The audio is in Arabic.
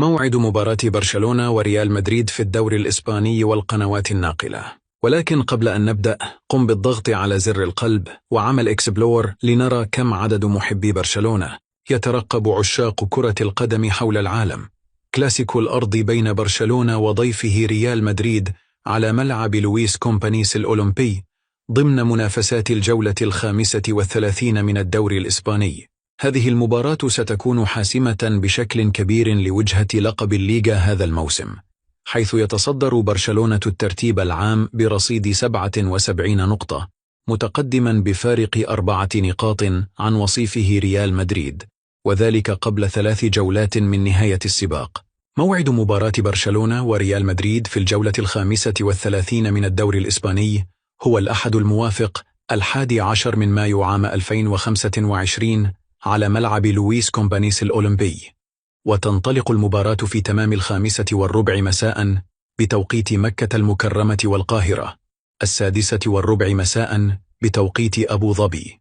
موعد مباراة برشلونة وريال مدريد في الدوري الإسباني والقنوات الناقلة. ولكن قبل أن نبدأ قم بالضغط على زر القلب وعمل إكسبلور لنرى كم عدد محبي برشلونة. يترقب عشاق كرة القدم حول العالم كلاسيكو الأرض بين برشلونة وضيفه ريال مدريد على ملعب لويس كومبانيس الأولمبي ضمن منافسات الجولة 35 من الدوري الإسباني. هذه المباراة ستكون حاسمة بشكل كبير لوجهة لقب الليغا هذا الموسم، حيث يتصدر برشلونة الترتيب العام برصيد 77 نقطة، متقدما بفارق 4 نقاط عن وصيفه ريال مدريد، وذلك قبل 3 جولات من نهاية السباق. موعد مباراة برشلونة وريال مدريد في الجولة 35 من الدوري الإسباني هو الأحد الموافق 11 من مايو عام 2025 على ملعب لويس كومبانيس الأولمبي، وتنطلق المباراة في تمام 5:15 مساء بتوقيت مكة المكرمة والقاهرة، 6:15 مساء بتوقيت أبو ظبي.